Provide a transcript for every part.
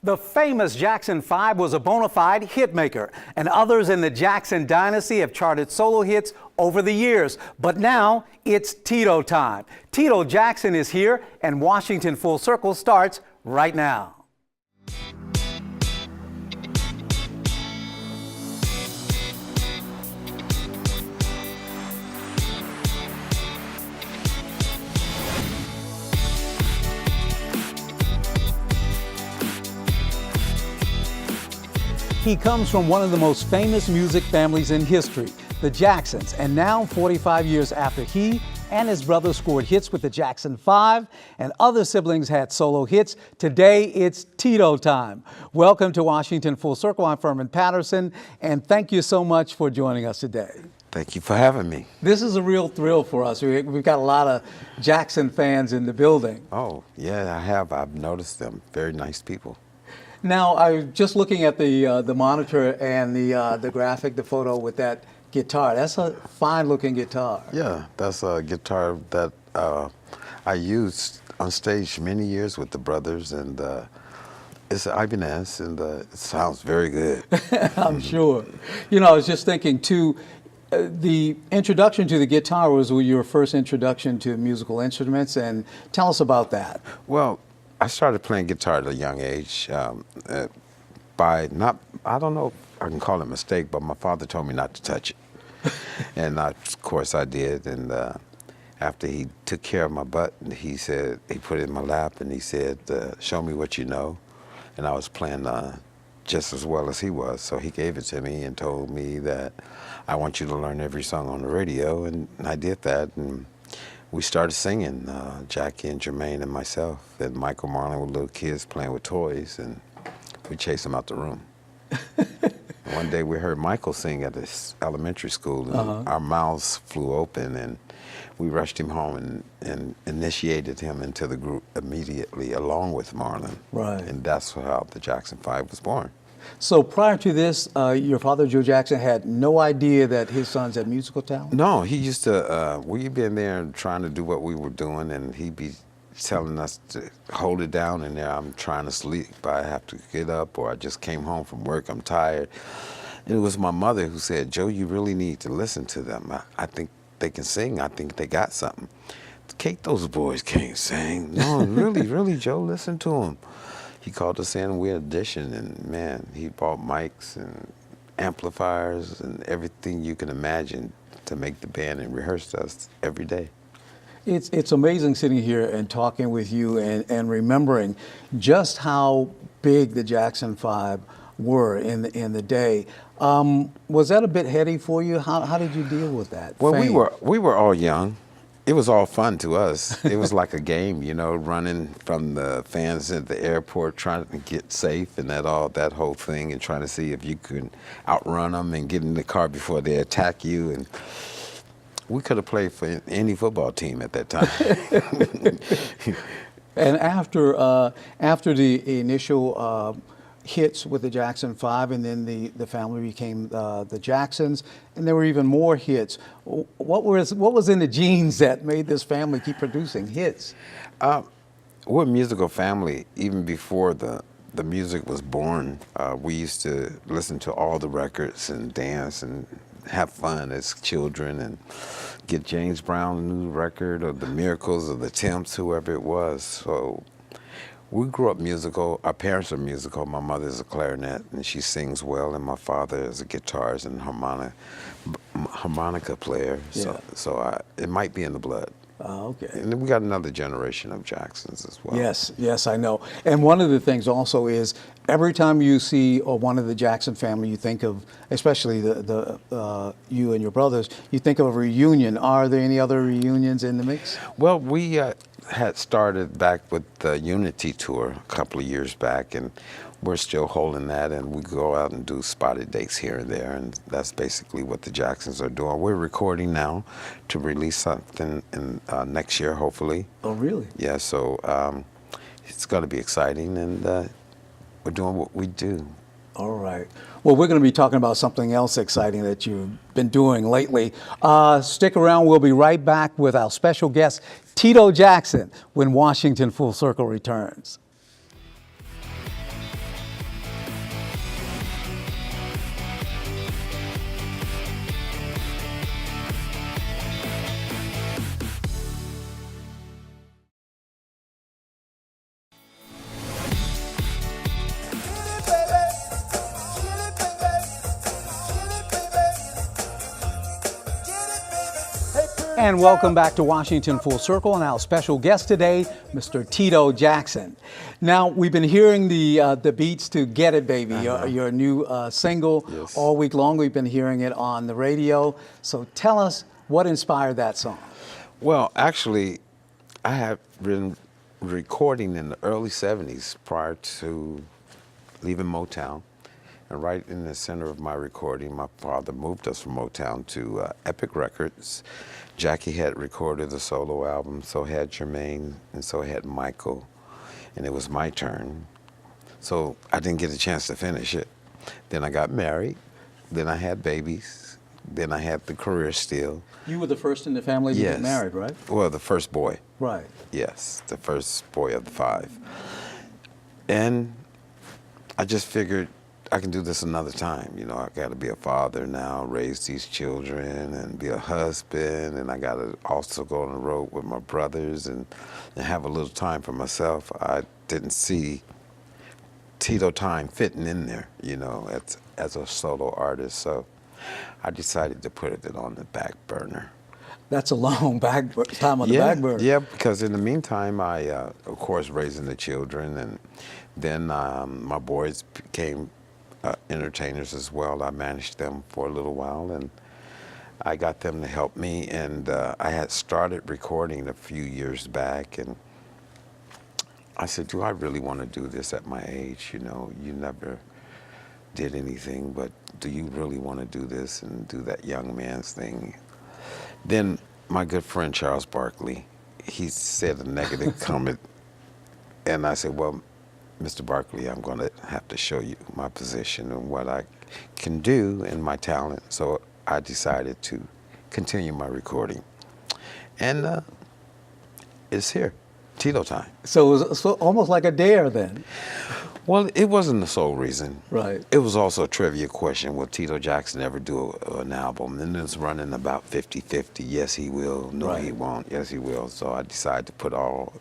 The famous Jackson 5 was a bona fide hitmaker, and others in the Jackson dynasty have charted solo hits over the years. But now it's Tito time. Tito Jackson is here, and Washington Full Circle starts right now. He comes from one of the most famous music families in history, the Jacksons, and now 45 years after he and his brother scored hits with the Jackson 5 and other siblings had solo hits, today it's Tito time. Welcome to Washington Full Circle. I'm Furman Patterson, and thank you so much for joining us today. Thank you for having me. This is a real thrill for us. We've got a lot of Jackson fans in the building. Oh, yeah, I have. I've noticed them. Very nice people. Now, I was just looking at the monitor and the graphic, the photo with that guitar. That's a fine-looking guitar. Yeah, that's a guitar that I used on stage many years with the brothers, and it's an Ibanez, and it sounds very good. I'm sure. You know, I was just thinking, too, the introduction to the guitar was your first introduction to musical instruments, and tell us about that. Well, I started playing guitar at a young age by I don't know if I can call it a mistake, but my father told me not to touch it. And of course I did. And after he took care of my butt, he put it in my lap and he said, show me what you know. And I was playing just as well as he was. So he gave it to me and told me that I want you to learn every song on the radio. And I did that. And we started singing, Jackie and Jermaine and myself, and Michael Marlin with little kids playing with toys, and we chased them out the room. One day we heard Michael sing at this elementary school, and our mouths flew open, and we rushed him home and initiated him into the group immediately, along with Marlin. Right. And that's how the Jackson 5 was born. So prior to this, your father, Joe Jackson, had no idea that his sons had musical talent? No, he used to, we'd been there trying to do what we were doing, and he'd be telling us to hold it down in there. I'm trying to sleep, I have to get up, or I just came home from work, I'm tired. And it was my mother who said, Joe, you really need to listen to them. I think they can sing, I think they got something. Kate, those boys can't sing. No, really, Joe, listen to them. He called us in, we auditioned, and man, he bought mics and amplifiers and everything you can imagine to make the band, and rehearsed us every day. It's amazing sitting here and talking with you and remembering just how big the Jackson 5 were in the day. Was that a bit heady for you? How did you deal with that? Well, fame? we were all young. It was all fun to us. It was like a game, you know, running from the fans at the airport, trying to get safe and that whole thing, and trying to see if you could outrun them and get in the car before they attack you. And we could have played for any football team at that time. And after the initial hits with the Jackson 5, and then the family became the Jacksons, and there were even more hits. What was in the genes that made this family keep producing hits? We're a musical family. Even before the music was born, we used to listen to all the records and dance and have fun as children, and get James Brown's new record, or the Miracles, or the Temps, whoever it was. So we grew up musical. Our parents are musical. My mother's a clarinet, and she sings well, and my father is a guitarist and harmonica player. Yeah. So it might be in the blood. Oh, okay. And then we got another generation of Jacksons as well. Yes, I know. And one of the things also is, every time you see one of the Jackson family, you think of, especially you and your brothers, you think of a reunion. Are there any other reunions in the mix? Well, we had started back with the Unity tour a couple of years back, and we're still holding that, and we go out and do spotted dates here and there, and that's basically what the Jacksons are doing. We're recording now to release something in next year, hopefully. Oh, really? Yeah, so it's going to be exciting, and we're doing what we do. All right. Well, we're going to be talking about something else exciting that you've been doing lately. Stick around. We'll be right back with our special guest, Tito Jackson, when Washington Full Circle returns. And welcome back to Washington Full Circle, and our special guest today, Mr. Tito Jackson. Now, we've been hearing the beats to Get It Baby, your new single. Yes. All week long. We've been hearing it on the radio. So tell us what inspired that song. Well, actually, I had been recording in the early 70s prior to leaving Motown. And right in the center of my recording, my father moved us from Motown to Epic Records. Jackie had recorded a solo album, so had Jermaine, and so had Michael. And it was my turn. So I didn't get a chance to finish it. Then I got married. Then I had babies. Then I had the career still. You were the first in the family to get married, right? Well, the first boy. Right. Yes, the first boy of the 5. And I just figured I can do this another time. You know, I got to be a father now, raise these children, and be a husband, and I got to also go on the road with my brothers and have a little time for myself. I didn't see Tito Time fitting in there, you know, as a solo artist, so I decided to put it on the back burner. That's a long time on the back burner. Yeah, because in the meantime, I, of course, raising the children, and then my boys became entertainers as well. I managed them for a little while, and I got them to help me, and I had started recording a few years back, and I said, do I really want to do this at my age? You know, you never did anything, but do you really want to do this and do that young man's thing? Then my good friend Charles Barkley, he said a negative comment, and I said, well, Mr. Barkley, I'm going to have to show you my position and what I can do and my talent. So I decided to continue my recording. And it's here, Tito Time. So it was almost like a dare then. Well, it wasn't the sole reason. Right. It was also a trivia question. Will Tito Jackson ever do an album? And it's running about 50-50. Yes, he will. No, Right. he won't. Yes, he will. So I decided to put all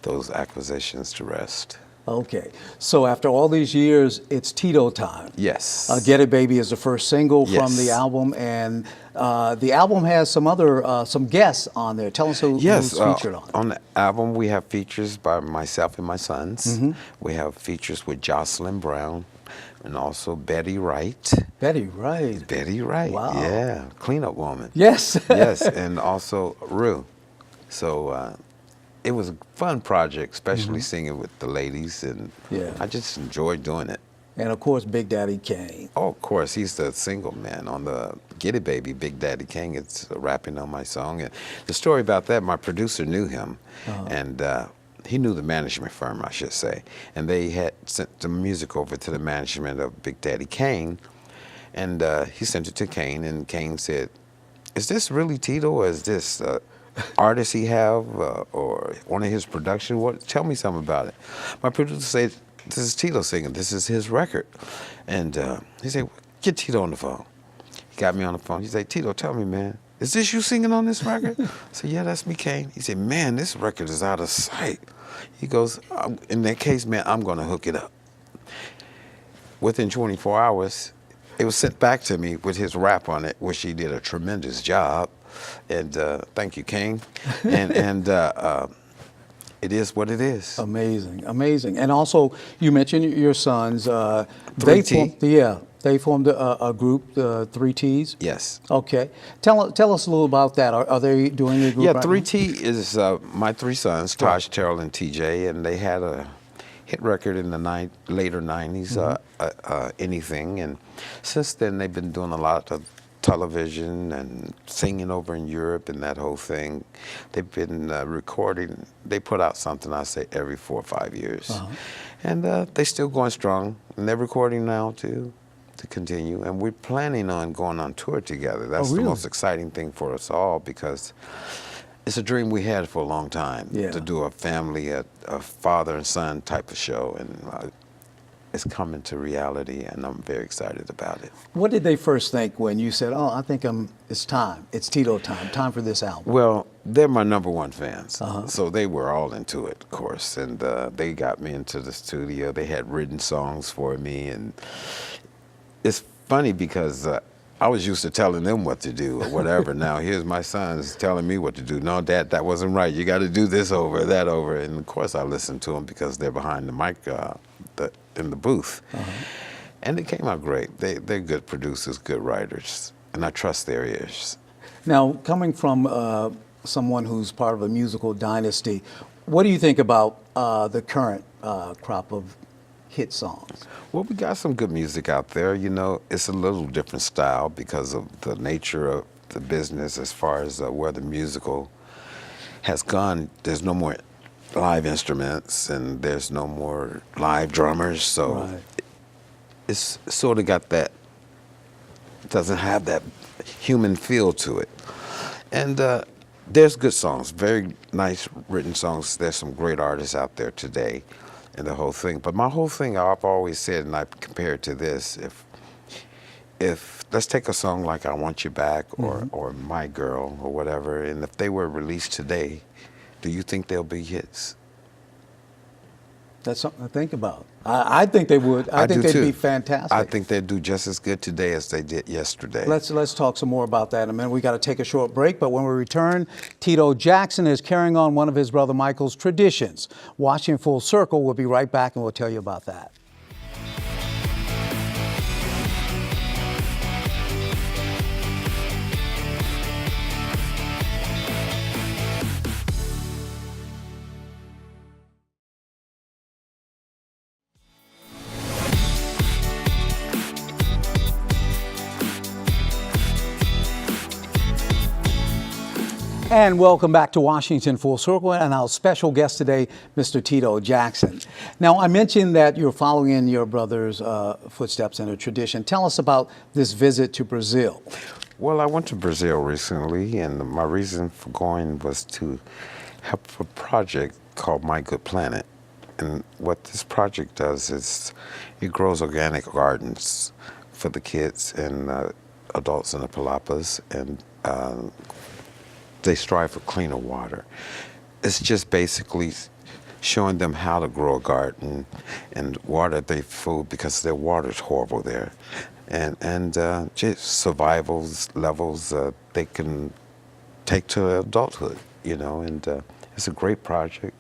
those acquisitions to rest. Okay. So after all these years, it's Tito Time. Yes. Get It Baby is the first single from Yes. the album, and the album has some guests on there. Tell us who's featured on it. On the album, we have features by myself and my sons. We have features with Jocelyn Brown and also Betty Wright. Betty Wright. Betty Wright, Wow. yeah, cleanup woman. Yes. Yes, and also Rue. So it was a fun project, especially singing with the ladies, and Yeah. I just enjoyed doing it. And of course, Big Daddy Kane. Oh, of course, he's the single man on the Get It Baby. Big Daddy King is rapping on my song. And the story about that, my producer knew him, and he knew the management firm, I should say. And they had sent the music over to the management of Big Daddy Kane, and he sent it to Kane, and Kane said, is this really Tito, or is this artist he have, or one of his production? Tell me something about it. My producer said, this is Tito singing. This is his record. And he said, get Tito on the phone. He got me on the phone. He said, Tito, tell me, man, is this you singing on this record? I said, yeah, that's me, Kane. He said, man, this record is out of sight. He goes, in that case, man, I'm going to hook it up. Within 24 hours, it was sent back to me with his rap on it, which he did a tremendous job. And thank you, King. And it is what it is. Amazing, amazing. And also, you mentioned your sons. 3T. They formed a group, 3Ts. Yes. Okay. Tell us a little about that. Are they doing a group? Yeah, right 3T is my 3 sons, Taj, Terrell, and TJ, and they had a hit record in the later 90s, Anything. And since then, they've been doing a lot of television and singing over in Europe and that whole thing. They've been recording. They put out something, I say, every 4 or 5 years. And they're still going strong. And they're recording now, too, to continue. And we're planning on going on tour together. That's really? the most exciting thing for us all, because it's a dream we had for a long time, to do a family, a father and son type of show. And it's coming to reality, and I'm very excited about it. What did they first think when you said, oh, I think it's time. It's Tito time for this album? Well, they're my #1 fans, so they were all into it, of course. And they got me into the studio. They had written songs for me. And it's funny because I was used to telling them what to do or whatever. Now here's my sons telling me what to do. No, Dad, that wasn't right. You got to do this over, that over. And of course I listen to them because they're behind the mic in the booth. And it came out great. They're good producers, good writers, and I trust their ears. Now, coming from someone who's part of a musical dynasty, what do you think about the current crop of hit songs? Well, we got some good music out there. You know, it's a little different style because of the nature of the business as far as where the musical has gone. There's no more live instruments and there's no more live drummers. So it's sort of got that, doesn't have that human feel to it. And there's good songs, very nice written songs. There's some great artists out there today and the whole thing. But my whole thing, I've always said, and I compare it to this, if let's take a song like I Want You Back or My Girl or whatever, and if they were released today, do you think they'll be hits? That's something to think about. I think they would. I think they'd be fantastic. I think they'd do just as good today as they did yesterday. Let's talk some more about that in a minute. We got to take a short break, but when we return, Tito Jackson is carrying on one of his brother Michael's traditions. Watching Full Circle, we'll be right back and we'll tell you about that. And welcome back to Washington Full Circle and our special guest today, Mr. Tito Jackson. Now, I mentioned that you're following in your brother's footsteps in a tradition. Tell us about this visit to Brazil. Well, I went to Brazil recently, and my reason for going was to help a project called My Good Planet. And what this project does is it grows organic gardens for the kids and adults in the Palapas, and they strive for cleaner water. It's just basically showing them how to grow a garden and water their food because their water is horrible there. And just survival levels they can take to adulthood, you know, and it's a great project.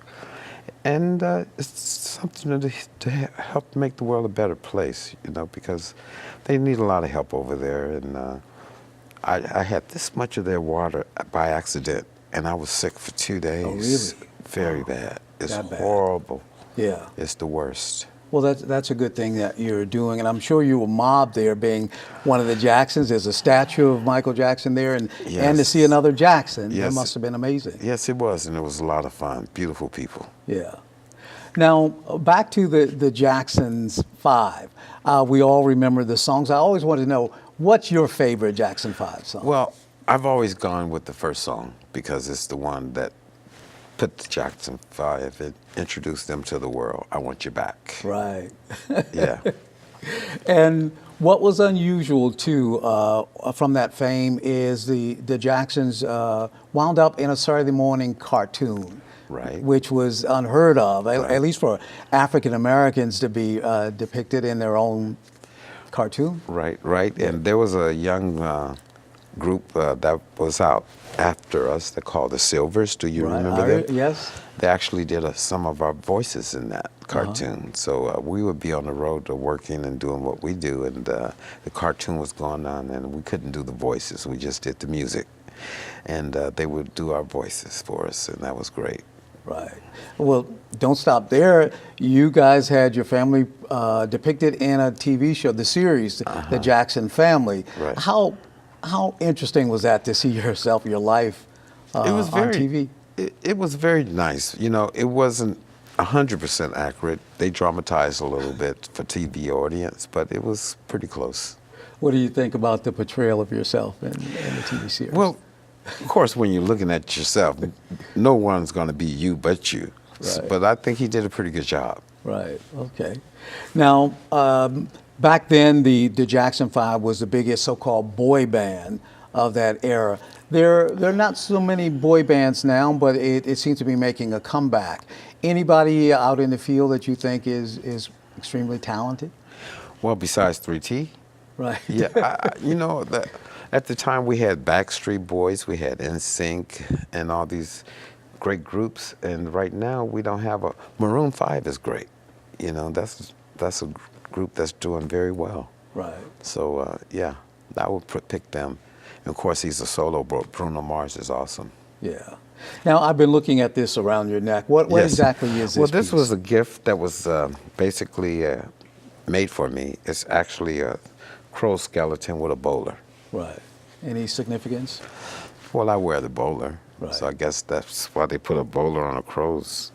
And it's something to help make the world a better place, you know, because they need a lot of help over there. And I had this much of their water by accident, and I was sick for 2 days. Oh, really? Very bad. It's That bad. horrible. Yeah. It's the worst. Well, that's a good thing that you're doing, and I'm sure you were mobbed there being one of the Jacksons. There's a statue of Michael Jackson there, and to see another Jackson, that must have been amazing. Yes, it was, and it was a lot of fun. Beautiful people. Yeah. Now, back to the Jacksons 5. We all remember the songs. I always want to know, what's your favorite Jackson 5 song? Well, I've always gone with the first song because it's the one that put the Jackson 5 and introduced them to the world. I Want You Back. Right. Yeah. And what was unusual, too, from that fame is the Jacksons wound up in a Saturday morning cartoon. Right. Which was unheard of, at least for African Americans to be depicted in their own cartoon. Right. And there was a young group that was out after us. They're called the Silvers. Do you remember them? Yes. They actually did some of our voices in that cartoon. So we would be on the road working and doing what we do, and the cartoon was going on, and we couldn't do the voices. We just did the music, and they would do our voices for us, and that was great. Right. Well, don't stop there. You guys had your family depicted in a TV show, the series, The Jackson Family. Right. How interesting was that to see yourself, your life It was on TV? It was very nice. You know, it wasn't 100% accurate. They dramatized a little bit for TV audience, but it was pretty close. What do you think about the portrayal of yourself in the TV series? Well, of course, when you're looking at yourself, no one's going to be you but you. Right. But I think he did a pretty good job. Right. Okay. Now, back then, the Jackson 5 was the biggest so-called boy band of that era. There are not so many boy bands now, but it seems to be making a comeback. Anybody out in the field that you think is extremely talented? Well, besides 3T, Right. Yeah, you know, at the time we had Backstreet Boys, we had NSYNC, and all these great groups. And right now we don't have a Maroon 5 is great. You know, that's a group that's doing very well. Right. So yeah, I would pick them. And of course, he's a solo. Bruno Mars is awesome. Yeah. Now, I've been looking at this around your neck. What Yes. exactly is this? Well, this piece? was a gift that was basically made for me. It's actually a crow skeleton with a bowler. Right. Any significance? Well, I wear the bowler, Right. so I guess that's why they put a bowler on a crow's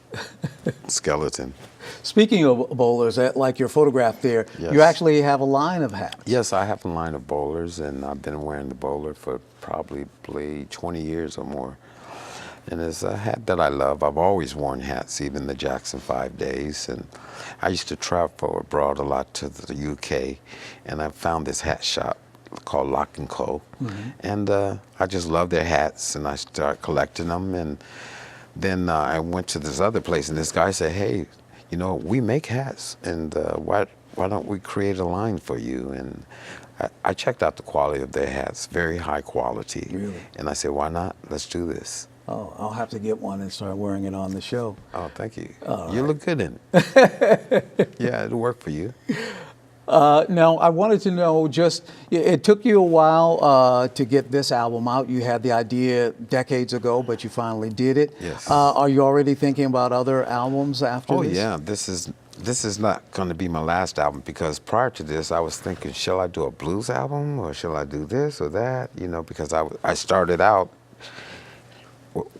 skeleton. Speaking of bowlers, like your photograph there, Yes. you actually have a line of hats. Yes, I have a line of bowlers, and I've been wearing the bowler for probably 20 years or more. And it's a hat that I love. I've always worn hats, even the Jackson 5 days. And I used to travel abroad a lot to the UK, and I found this hat shop called Lock & Co. And I just love their hats, and I started collecting them. And then I went to this other place, and this guy said, hey, you know, we make hats, and why don't we create a line for you? And I checked out the quality of their hats, very high quality. Really? And I said, why not? Let's do this. Oh, I'll have to get one and start wearing it on the show. Oh, thank you. All You right. look good in it. Yeah, it'll work for you. Now, I wanted to know it took you a while to get this album out. You had the idea decades ago, but you finally did it. Yes. Are you already thinking about other albums after Oh this? yeah, this is not going to be my last album, because prior to this, I was thinking, shall I do a blues album or shall I do this or that? You know, because I started out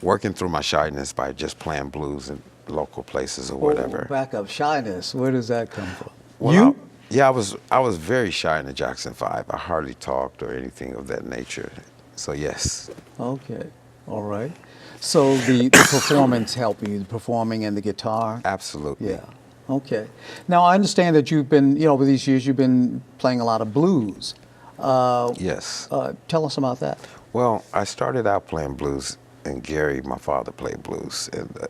working through my shyness by just playing blues in local places or whatever. Back up, shyness. Where does that come from? Well, yeah, I was very shy in the Jackson 5. I hardly talked or anything of that nature. So yes. Okay, all right. So the performance helped you, the performing and the guitar? Absolutely. Yeah, okay. Now, I understand that you've been, over these years, you've been playing a lot of blues. Yes. Tell us about that. Well, I started out playing blues, and Gary, my father, played blues, and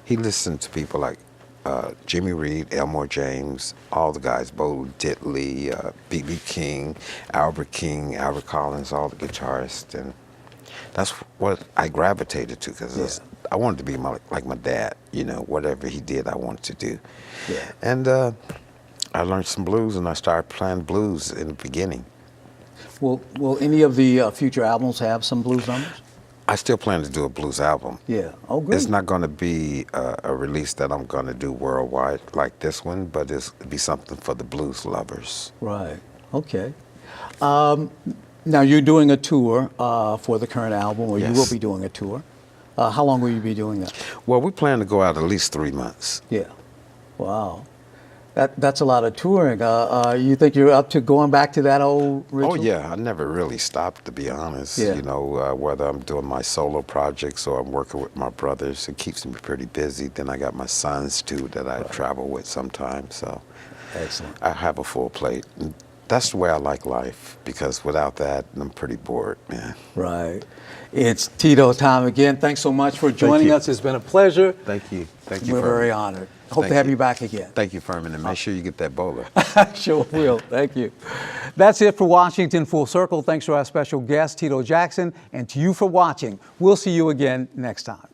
he listened to people like Jimmy Reed, Elmore James, all the guys, Bo Diddley, B.B. King, Albert Collins, all the guitarists, and that's what I gravitated to, because I wanted to be like my dad. You know, whatever he did, I wanted to do. Yeah. And I learned some blues, and I started playing blues in the beginning. Will any of the future albums have some blues numbers? I still plan to do a blues album. Yeah. Oh, great. It's not going to be a release that I'm going to do worldwide like this one, but it'll be something for the blues lovers. Right. Okay. Now, you're doing a tour for the current album, or you Yes. will be doing a tour. How long will you be doing that? Well, we plan to go out at least 3 months. Yeah. Wow. That's a lot of touring. You think you're up to going back to that old ritual? Oh, yeah. I never really stopped, to be honest. Yeah. You know, whether I'm doing my solo projects or I'm working with my brothers, it keeps me pretty busy. Then I got my sons, too, that I travel with sometimes. So Excellent. I have a full plate. And that's the way I like life, because without that, I'm pretty bored, man. Right. It's Tito Time again. Thanks so much for joining you. us. It's been a pleasure. Thank you. Thank you. We're Furman. very honored. Hope Thank to have you. you back again. Thank you, Furman, and make sure you get that bowler. Sure will. Thank you. That's it for Washington Full Circle. Thanks to our special guest, Tito Jackson, and to you for watching. We'll see you again next time.